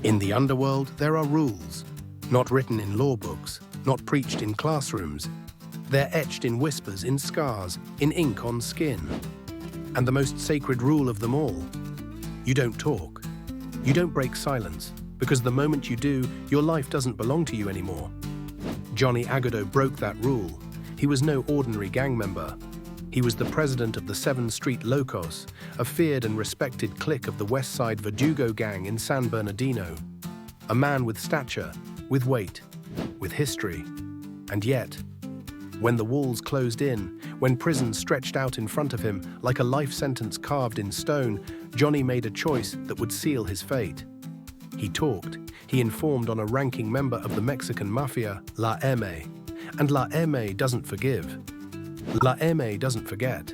In the underworld, there are rules, not written in law books, not preached in classrooms. They're etched in whispers, in scars, in ink on skin. And the most sacred rule of them all: you don't talk. You don't break silence, because the moment you do, your life doesn't belong to you anymore. Johnny Agudelo broke that rule. He was no ordinary gang member. He was the president of the 7th Street Locos, a feared and respected clique of the Westside Verdugo gang in San Bernardino. A man with stature, with weight, with history. And yet, when the walls closed in, when prison stretched out in front of him like a life sentence carved in stone, Johnny made a choice that would seal his fate. He talked. He informed on a ranking member of the Mexican Mafia, La M. And La M doesn't forgive. La M doesn't forget.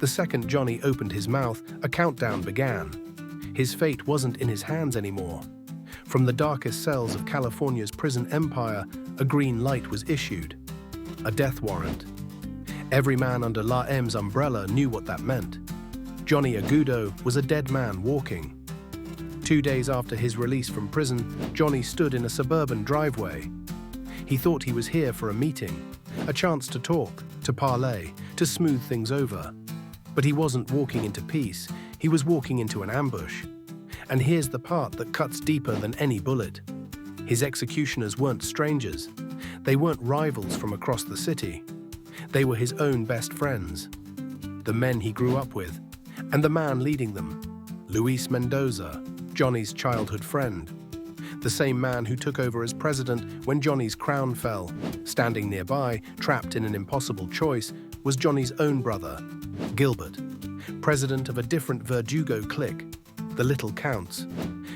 The second Johnny opened his mouth, a countdown began. His fate wasn't in his hands anymore. From the darkest cells of California's prison empire, a green light was issued. A death warrant. Every man under La M's umbrella knew what that meant. Johnny Agudelo was a dead man walking. 2 days after his release from prison, Johnny stood in a suburban driveway. He thought he was here for a meeting, a chance to talk, to parley, to smooth things over. But he wasn't walking into peace, he was walking into an ambush. And here's the part that cuts deeper than any bullet. His executioners weren't strangers. They weren't rivals from across the city. They were his own best friends. The men he grew up with, and the man leading them, Luis Mendoza, Johnny's childhood friend. The same man who took over as president when Johnny's crown fell. Standing nearby, trapped in an impossible choice, was Johnny's own brother, Gilbert, president of a different Verdugo clique, the Little Counts.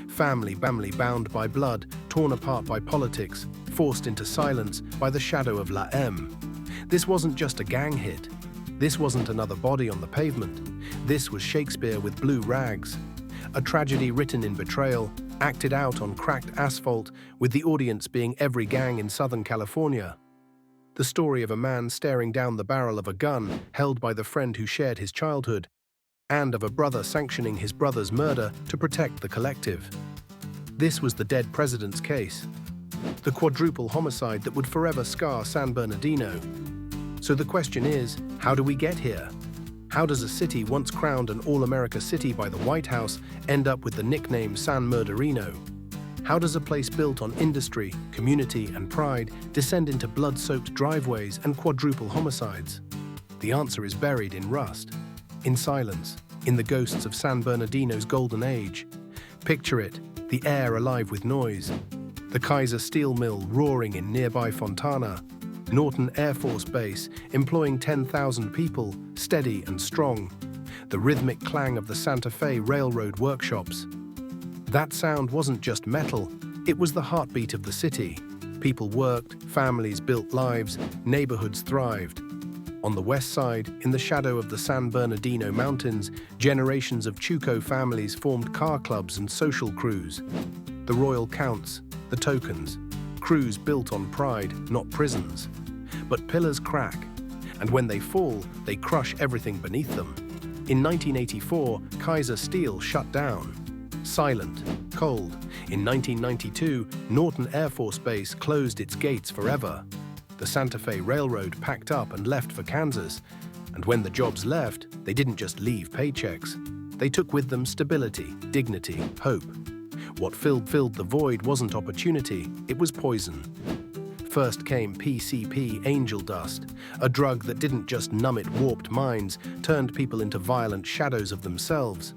Family bound by blood, torn apart by politics, forced into silence by the shadow of La M. This wasn't just a gang hit. This wasn't another body on the pavement. This was Shakespeare with blue rags. A tragedy written in betrayal, acted out on cracked asphalt, with the audience being every gang in Southern California. The story of a man staring down the barrel of a gun held by the friend who shared his childhood, and of a brother sanctioning his brother's murder to protect the collective. This was the dead president's case, the quadruple homicide that would forever scar San Bernardino. So the question is, how do we get here? How does a city once crowned an all-America city by the White House end up with the nickname San Bernardino? How does a place built on industry, community, and pride descend into blood-soaked driveways and quadruple homicides? The answer is buried in rust, in silence, in the ghosts of San Bernardino's golden age. Picture it, the air alive with noise. The Kaiser steel mill roaring in nearby Fontana. Norton Air Force Base, employing 10,000 people, steady and strong. The rhythmic clang of the Santa Fe Railroad workshops. That sound wasn't just metal, it was the heartbeat of the city. People worked, families built lives, neighborhoods thrived. On the west side, in the shadow of the San Bernardino Mountains, generations of Chuco families formed car clubs and social crews. The Royal Counts, the Tokens, crews built on pride, not prisons. But pillars crack, and when they fall, they crush everything beneath them. In 1984, Kaiser Steel shut down. Silent, cold. In 1992, Norton Air Force Base closed its gates forever. The Santa Fe Railroad packed up and left for Kansas. And when the jobs left, they didn't just leave paychecks. They took with them stability, dignity, hope. What filled the void wasn't opportunity, it was poison. First came PCP, angel dust, a drug that didn't just numb it warped minds, turned people into violent shadows of themselves.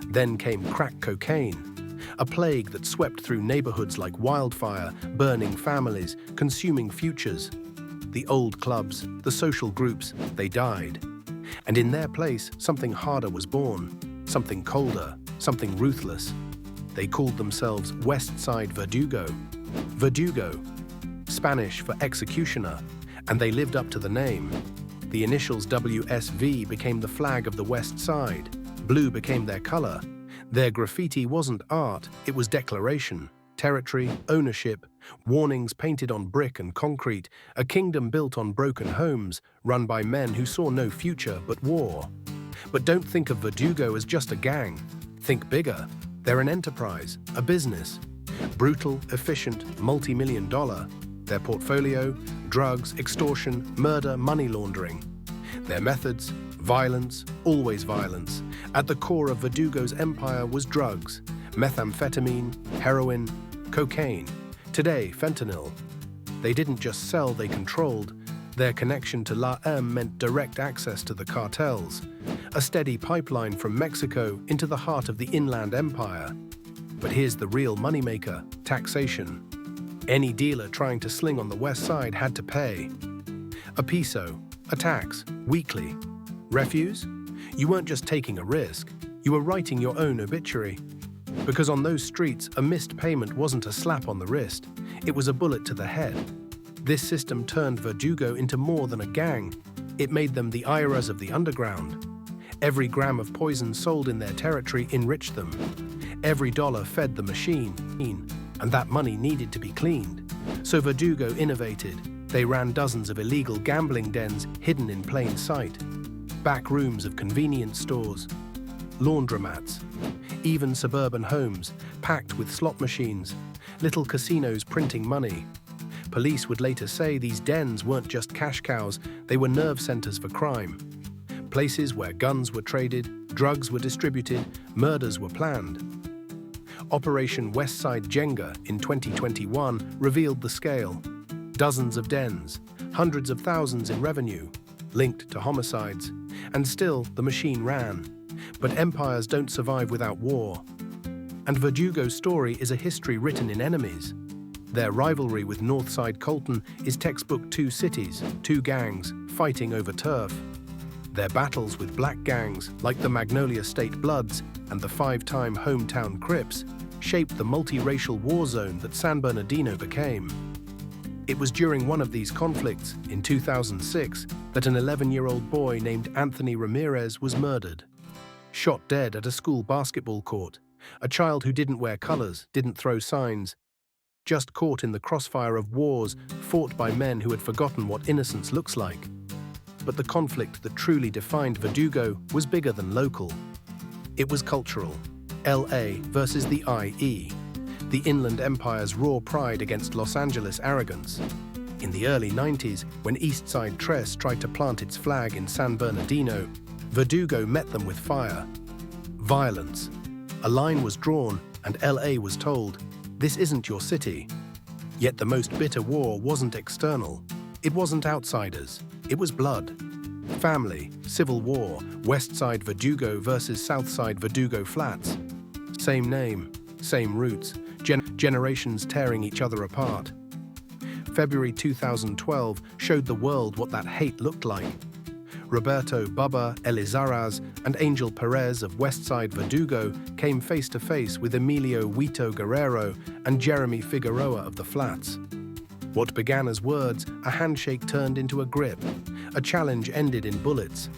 Then came crack cocaine, a plague that swept through neighborhoods like wildfire, burning families, consuming futures. The old clubs, the social groups, they died. And in their place, something harder was born, something colder, something ruthless. They called themselves Westside Verdugo. Verdugo, Spanish for executioner, and they lived up to the name. The initials WSV became the flag of the West Side. Blue became their color. Their graffiti wasn't art, it was declaration. Territory, ownership, warnings painted on brick and concrete, a kingdom built on broken homes, run by men who saw no future but war. But don't think of Verdugo as just a gang. Think bigger. They're an enterprise, a business. Brutal, efficient, multi-million-dollar. Their portfolio: drugs, extortion, murder, money laundering. Their methods: violence, always violence. At the core of Verdugo's empire was drugs: methamphetamine, heroin, cocaine. Today, fentanyl. They didn't just sell, they controlled. Their connection to La M meant direct access to the cartels, a steady pipeline from Mexico into the heart of the inland empire. But here's the real moneymaker: taxation. Any dealer trying to sling on the West Side had to pay. A peso, a tax, weekly. Refuse? You weren't just taking a risk, you were writing your own obituary. Because on those streets, a missed payment wasn't a slap on the wrist, it was a bullet to the head. This system turned Verdugo into more than a gang. It made them the IRAs of the underground. Every gram of poison sold in their territory enriched them. Every dollar fed the machine, and that money needed to be cleaned. So Verdugo innovated. They ran dozens of illegal gambling dens hidden in plain sight. Back rooms of convenience stores, laundromats, even suburban homes packed with slot machines, little casinos printing money. Police would later say these dens weren't just cash cows, they were nerve centers for crime. Places where guns were traded, drugs were distributed, murders were planned. Operation Westside Jenga in 2021 revealed the scale. Dozens of dens, hundreds of thousands in revenue, linked to homicides. And still, the machine ran. But empires don't survive without war. And Verdugo's story is a history written in enemies. Their rivalry with Northside Colton is textbook: two cities, two gangs, fighting over turf. Their battles with black gangs, like the Magnolia State Bloods and the five-time hometown Crips, shaped the multiracial war zone that San Bernardino became. It was during one of these conflicts, in 2006, that an 11-year-old boy named Anthony Ramirez was murdered. Shot dead at a school basketball court, a child who didn't wear colors, didn't throw signs, just caught in the crossfire of wars fought by men who had forgotten what innocence looks like. But the conflict that truly defined Verdugo was bigger than local. It was cultural. LA versus the IE, the Inland Empire's raw pride against Los Angeles arrogance. In the early 90s, when Eastside Tres tried to plant its flag in San Bernardino, Verdugo met them with fire. Violence. A line was drawn, and LA was told, "This isn't your city." Yet the most bitter war wasn't external. It wasn't outsiders. It was blood. Family, civil war, Westside Verdugo versus Southside Verdugo Flats. Same name, same roots, generations tearing each other apart. February 2012 showed the world what that hate looked like. Roberto Bubba Elizaraz and Angel Perez of Westside Verdugo came face to face with Emilio Huito Guerrero and Jeremy Figueroa of the Flats. What began as words, a handshake turned into a grip. A challenge ended in bullets.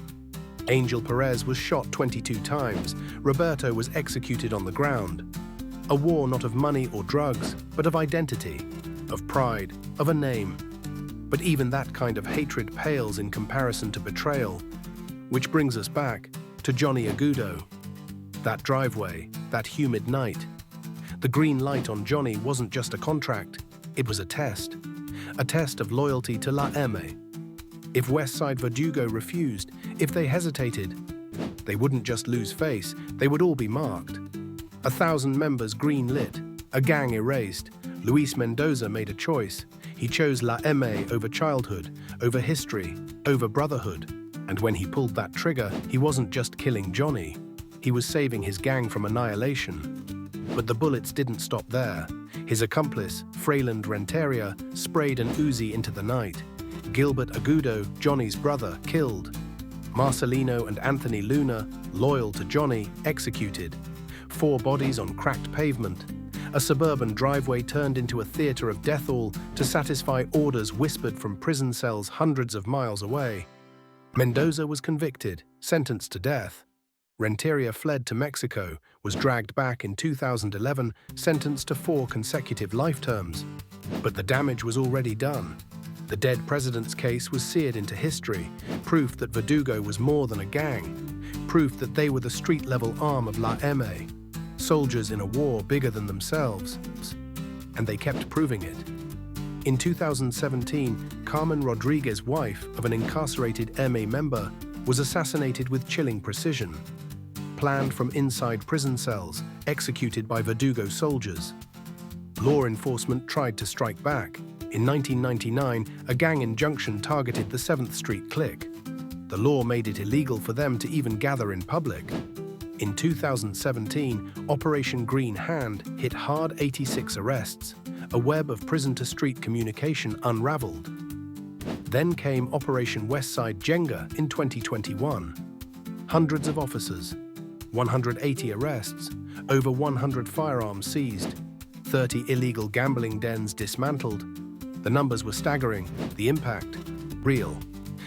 Angel Perez was shot 22 times. Roberto was executed on the ground. A war not of money or drugs, but of identity, of pride, of a name. But even that kind of hatred pales in comparison to betrayal. Which brings us back to Johnny Agudo. That driveway, that humid night. The green light on Johnny wasn't just a contract, it was a test of loyalty to La M. If Westside Verdugo refused, if they hesitated, they wouldn't just lose face, they would all be marked. 1,000 members green-lit, a gang erased. Luis Mendoza made a choice. He chose La M over childhood, over history, over brotherhood. And when he pulled that trigger, he wasn't just killing Johnny. He was saving his gang from annihilation. But the bullets didn't stop there. His accomplice, Freyland Renteria, sprayed an Uzi into the night. Gilbert Agudo, Johnny's brother, killed. Marcelino and Anthony Luna, loyal to Johnny, executed. 4 bodies on cracked pavement. A suburban driveway turned into a theater of death all to satisfy orders whispered from prison cells hundreds of miles away. Mendoza was convicted, sentenced to death. Renteria fled to Mexico, was dragged back in 2011, sentenced to 4 consecutive life terms. But the damage was already done. The dead president's case was seared into history, proof that Verdugo was more than a gang, proof that they were the street-level arm of La M. soldiers in a war bigger than themselves, and they kept proving it. In 2017, Carmen Rodriguez, wife of an incarcerated MA member, was assassinated with chilling precision, planned from inside prison cells, executed by Verdugo soldiers. Law enforcement tried to strike back. In 1999, a gang injunction targeted the 7th Street clique. The law made it illegal for them to even gather in public. In 2017, Operation Green Hand hit hard. 86 arrests, a web of prison-to-street communication unraveled. Then came Operation Westside Jenga in 2021. Hundreds of officers, 180 arrests, over 100 firearms seized, 30 illegal gambling dens dismantled. The numbers were staggering, the impact real.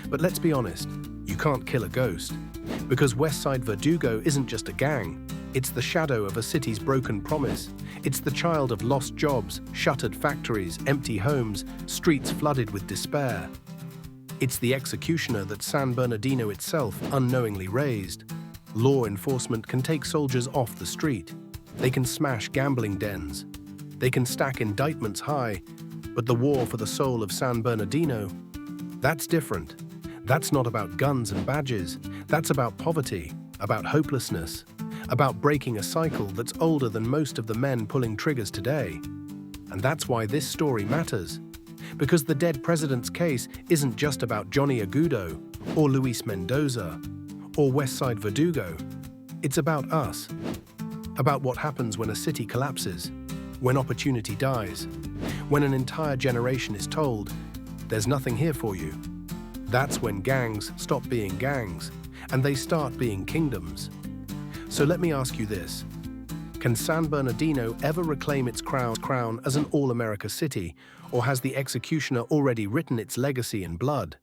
But let's be honest, you can't kill a ghost. Because Westside Verdugo isn't just a gang, it's the shadow of a city's broken promise. It's the child of lost jobs, shuttered factories, empty homes, streets flooded with despair. It's the executioner that San Bernardino itself unknowingly raised. Law enforcement can take soldiers off the street. They can smash gambling dens. They can stack indictments high. But the war for the soul of San Bernardino, that's different. That's not about guns and badges. That's about poverty, about hopelessness, about breaking a cycle that's older than most of the men pulling triggers today. And that's why this story matters. Because the dead president's case isn't just about Johnny Agudo, or Luis Mendoza, or Westside Verdugo. It's about us. About what happens when a city collapses, when opportunity dies, when an entire generation is told, there's nothing here for you. That's when gangs stop being gangs, and they start being kingdoms. So let me ask you this. Can San Bernardino ever reclaim its crown as an all-America city, or has the executioner already written its legacy in blood?